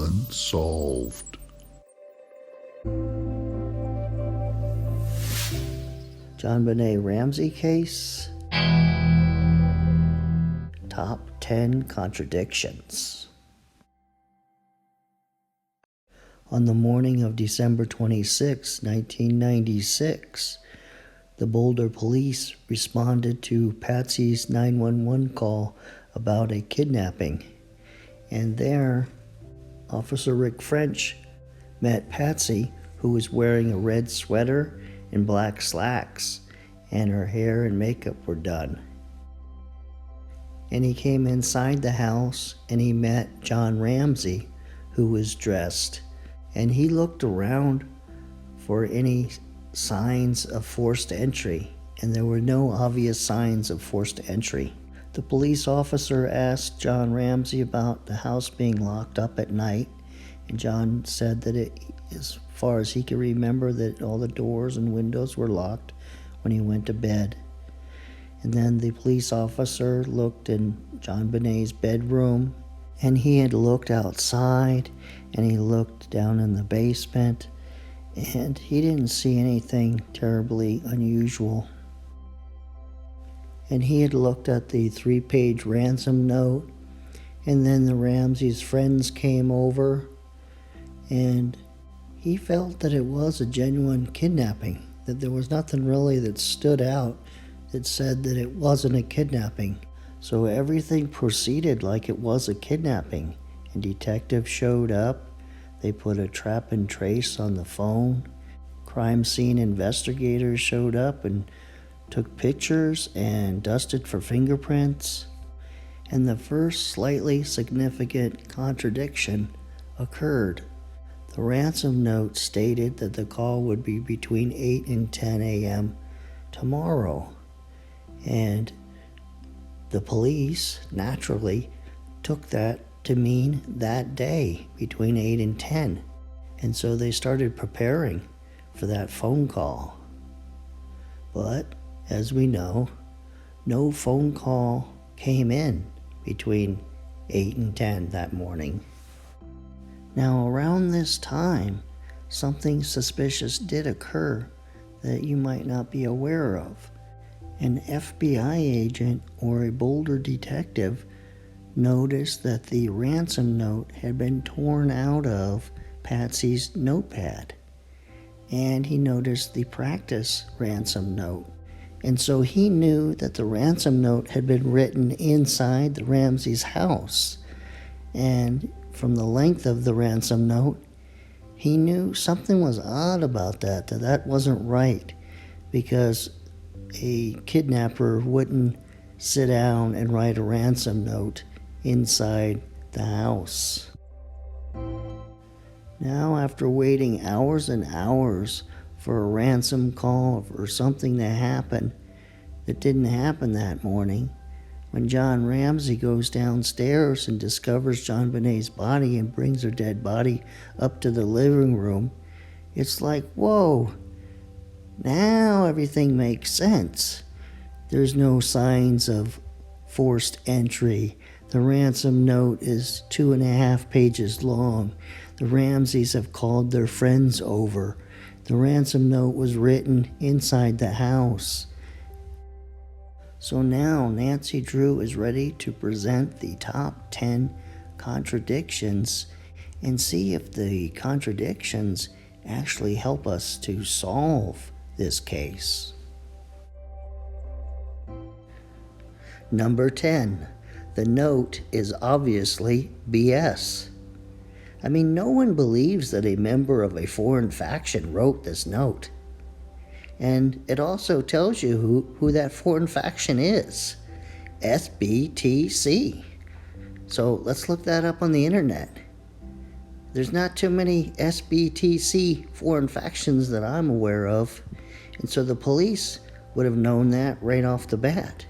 Unsolved. JonBenet Ramsey case. Top 10 contradictions. On the morning of December 26, 1996, the Boulder police responded to Patsy's 911 call about a kidnapping. And there, Officer Rick French met Patsy, who was wearing a red sweater and black slacks, and her hair and makeup were done. And he came inside the house and he met John Ramsey, who was dressed, and he looked around for any signs of forced entry, and there were no obvious signs of forced entry. The police officer asked John Ramsey about the house being locked up at night, and John said that as far as he could remember, that all the doors and windows were locked when he went to bed. And then the police officer looked in JonBenet's bedroom, and he had looked outside, and he looked down in the basement, and he didn't see anything terribly unusual. And he had looked at the 3-page ransom note, and then the Ramsey's friends came over, and he felt that it was a genuine kidnapping, that there was nothing really that stood out that said that it wasn't a kidnapping. So everything proceeded like it was a kidnapping, and detectives showed up. They put a trap and trace on the phone. Crime scene investigators showed up and took pictures and dusted for fingerprints. And the first slightly significant contradiction occurred. The ransom note stated that the call would be between 8 and 10 a.m. tomorrow. And the police, naturally, took that to mean that day, between 8 and 10. And so they started preparing for that phone call. But, as we know, no phone call came in between 8 and 10 that morning. Now, around this time, something suspicious did occur that you might not be aware of. An FBI agent or a Boulder detective noticed that the ransom note had been torn out of Patsy's notepad, and he noticed the practice ransom note. And so he knew that the ransom note had been written inside the Ramsey's house. And from the length of the ransom note, he knew something was odd about that wasn't right, because a kidnapper wouldn't sit down and write a ransom note inside the house. Now, after waiting hours and hours for a ransom call or something to happen that didn't happen that morning, when John Ramsey goes downstairs and discovers JonBenet's body and brings her dead body up to the living room, it's like, whoa, now everything makes sense. There's no signs of forced entry. The ransom note is 2.5 pages long. The Ramseys have called their friends over. The ransom note was written inside the house. So now Nancy Drew is ready to present the top 10 contradictions and see if the contradictions actually help us to solve this case. Number 10. The note is obviously BS. I mean, no one believes that a member of a foreign faction wrote this note. And it also tells you who that foreign faction is. SBTC. So let's look that up on the internet. There's not too many SBTC foreign factions that I'm aware of. And so the police would have known that right off the bat.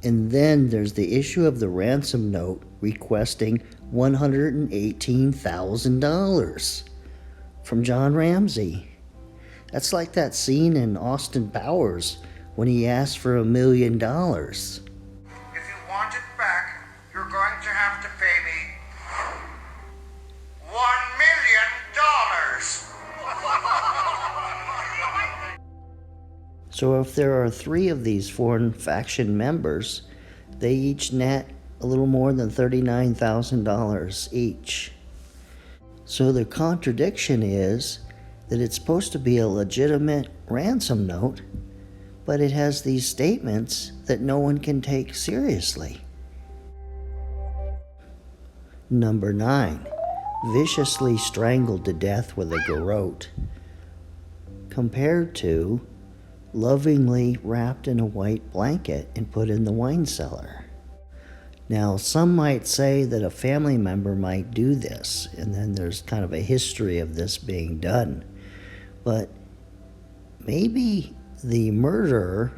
And then there's the issue of the ransom note requesting $118,000 from John Ramsey. That's like that scene in Austin Powers when he asked for $1 million. If you want it back, you're going to have to pay me $1 So if there are 3 of these foreign faction members, they each net a little more than $39,000 each. So the contradiction is that it's supposed to be a legitimate ransom note, but it has these statements that no one can take seriously. Number 9, viciously strangled to death with a garrote, compared to lovingly wrapped in a white blanket and put in the wine cellar. Now, some might say that a family member might do this, and then there's kind of a history of this being done. But maybe the murderer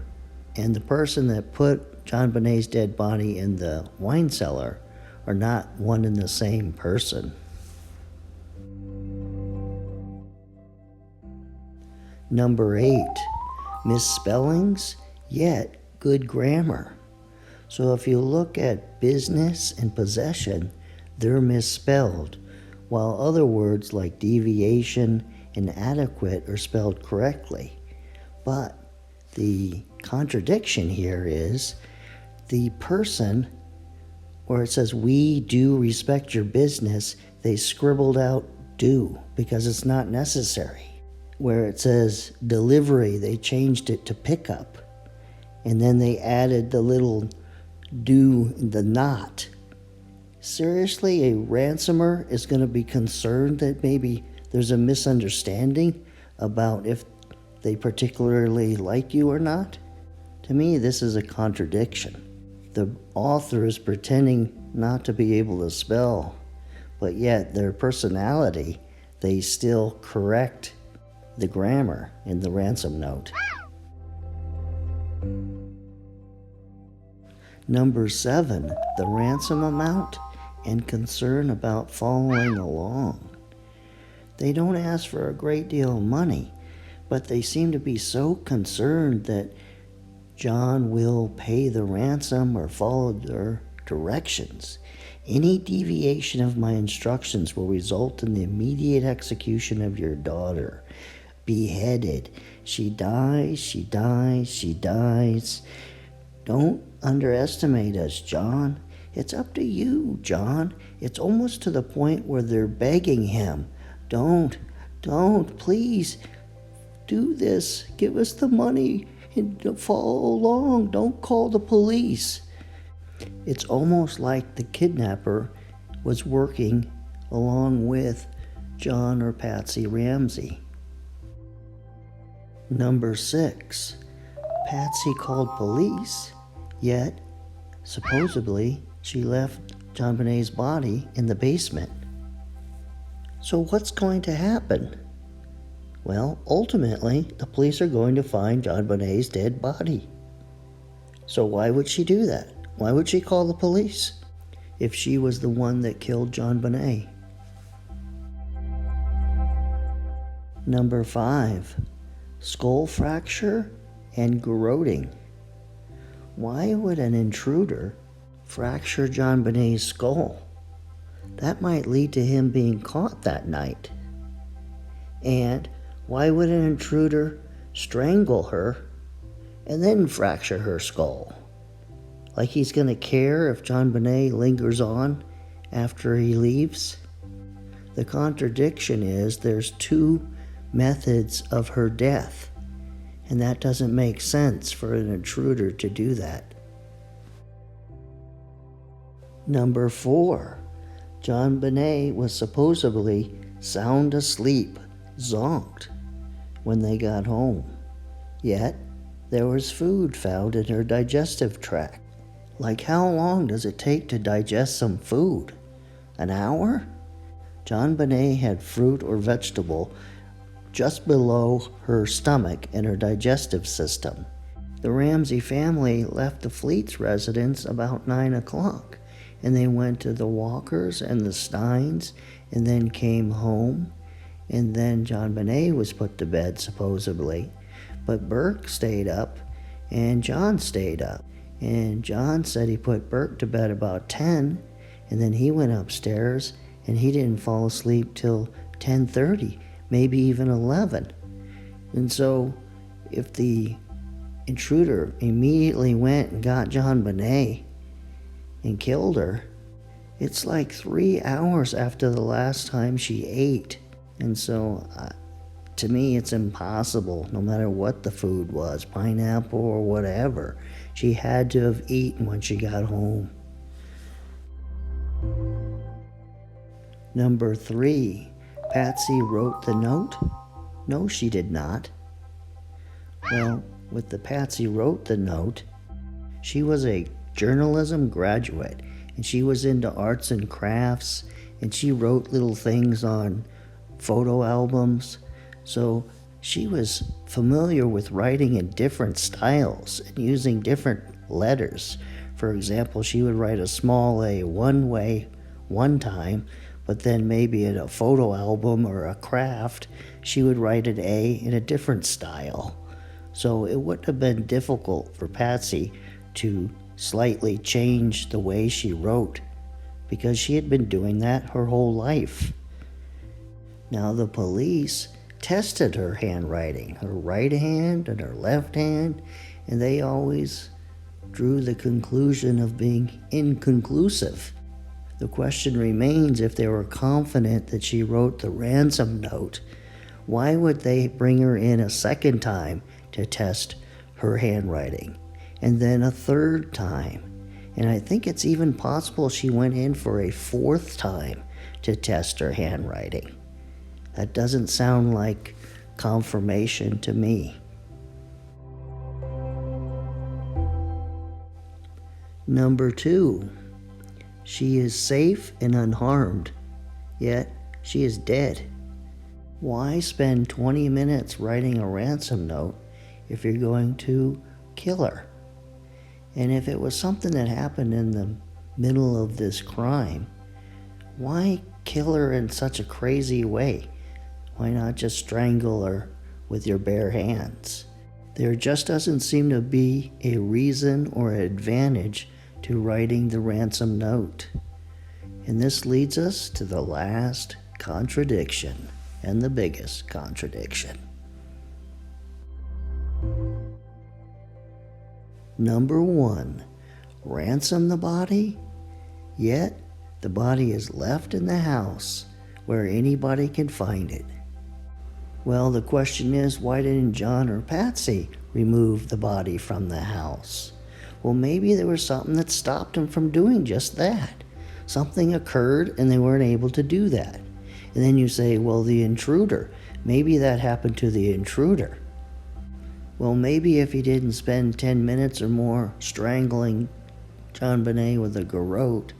and the person that put JonBenet's dead body in the wine cellar are not one and the same person. Number 8, misspellings, yet good grammar. So if you look at business and possession, they're misspelled, while other words like deviation and adequate are spelled correctly. But the contradiction here is the person, where it says, "We do respect your business," they scribbled out "do" because it's not necessary. Where it says delivery, they changed it to pickup. And then they added the little "do," the "not." Seriously, a ransomer is going to be concerned that maybe there's a misunderstanding about if they particularly like you or not? To me, this is a contradiction. The author is pretending not to be able to spell, but yet their personality, they still correct the grammar in the ransom note. Number 7, the ransom amount and concern about following along. They don't ask for a great deal of money, but they seem to be so concerned that John will pay the ransom or follow their directions. Any deviation of my instructions will result in the immediate execution of your daughter. Beheaded. She dies, she dies, she dies. Don't underestimate us, John. It's up to you, John. It's almost to the point where they're begging him. Don't, please, do this. Give us the money and follow along. Don't call the police. It's almost like the kidnapper was working along with John or Patsy Ramsey. Number 6, Patsy called police, yet supposedly she left JonBenet's body in the basement. So what's going to happen? Well, ultimately, the police are going to find JonBenet's dead body. So why would she do that? Why would she call the police if she was the one that killed JonBenet? Number 5, skull fracture and garroting. Why would an intruder fracture JonBenet's skull? That might lead to him being caught that night. And why would an intruder strangle her and then fracture her skull? Like he's going to care if JonBenet lingers on after he leaves? The contradiction is there's 2 methods of her death, and that doesn't make sense for an intruder to do that. Number 4, JonBenet was supposedly sound asleep, zonked, when they got home. Yet, there was food found in her digestive tract. Like, how long does it take to digest some food? An hour? JonBenet had fruit or vegetable just below her stomach in her digestive system. The Ramsey family left the Fleets residence about 9 o'clock, and they went to the Walkers and the Steins, and then came home, and then JonBenet was put to bed, supposedly. But Burke stayed up, and John stayed up. And John said he put Burke to bed about 10, and then he went upstairs, and he didn't fall asleep till 10:30, maybe even 11. And so, if the intruder immediately went and got JonBenet and killed her, it's like 3 hours after the last time she ate. And so, to me, it's impossible, no matter what the food was, pineapple or whatever. She had to have eaten when she got home. Number 3, Patsy wrote the note? No, she did not. Well, with the Patsy wrote the note, she was a journalism graduate, and she was into arts and crafts, and she wrote little things on photo albums. So she was familiar with writing in different styles and using different letters. For example, she would write a small a one way one time, but then maybe in a photo album or a craft, she would write an A in a different style. So it wouldn't have been difficult for Patsy to slightly change the way she wrote, because she had been doing that her whole life. Now the police tested her handwriting, her right hand and her left hand, and they always drew the conclusion of being inconclusive. The question remains, if they were confident that she wrote the ransom note, why would they bring her in a second time to test her handwriting, and then a third time? And I think it's even possible she went in for a fourth time to test her handwriting. That doesn't sound like confirmation to me. Number 2, she is safe and unharmed, yet she is dead. Why spend 20 minutes writing a ransom note if you're going to kill her? And if it was something that happened in the middle of this crime, why kill her in such a crazy way? Why not just strangle her with your bare hands? There just doesn't seem to be a reason or an advantage to writing the ransom note. And this leads us to the last contradiction, and the biggest contradiction. Number 1, ransom the body, yet the body is left in the house where anybody can find it. Well, the question is, why didn't John or Patsy remove the body from the house? Well, maybe there was something that stopped them from doing just that. Something occurred and they weren't able to do that. And then you say, well, the intruder, maybe that happened to the intruder. Well, maybe if he didn't spend 10 minutes or more strangling JonBenet with a garrote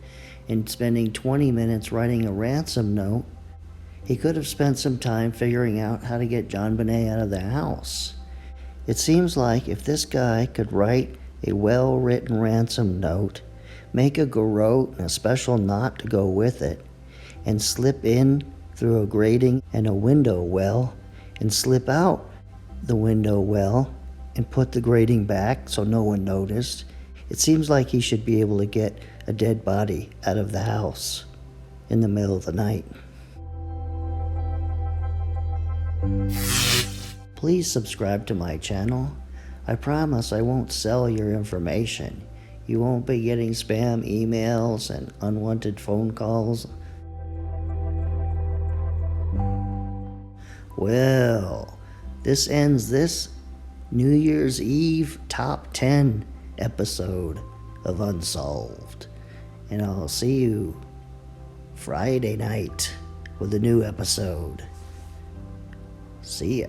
and spending 20 minutes writing a ransom note, he could have spent some time figuring out how to get JonBenet out of the house. It seems like if this guy could write a well-written ransom note, make a garrote and a special knot to go with it, and slip in through a grating and a window well, and slip out the window well, and put the grating back so no one noticed, it seems like he should be able to get a dead body out of the house in the middle of the night. Please subscribe to my channel. I promise I won't sell your information. You won't be getting spam emails and unwanted phone calls. Well, this ends this New Year's Eve top 10 episode of Unsolved. And I'll see you Friday night with a new episode. See ya.